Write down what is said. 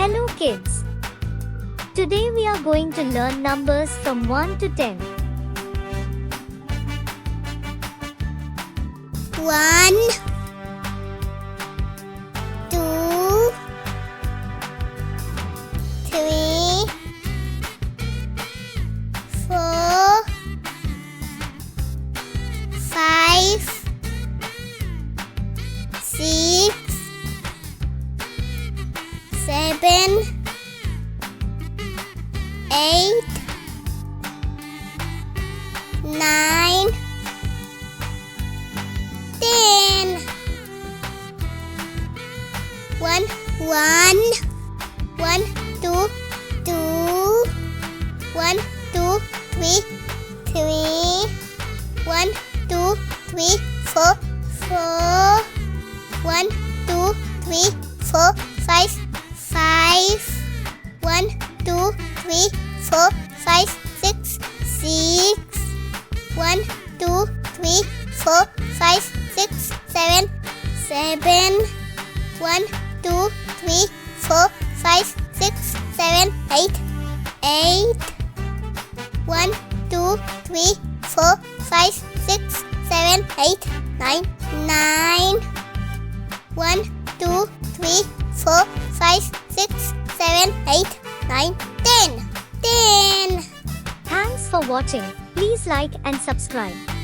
Hello kids! Today we are going to learn numbers from 1 to 10. 1 2 3 4 5 6 7 8 9 10 1 1 1 2 2 1 2 3 3 1 2 3 4 4 1 2 3 4 5 5 1 2 3 4 5 6 6 1 2 3 4 5 6 7 7 1 2 3 4 5 6 7 8 8 1 2 3 4 5 6 7 8 9 9 1 2 3 4 5 6 7 8 9 10 10 Thanks for watching. Please like and subscribe.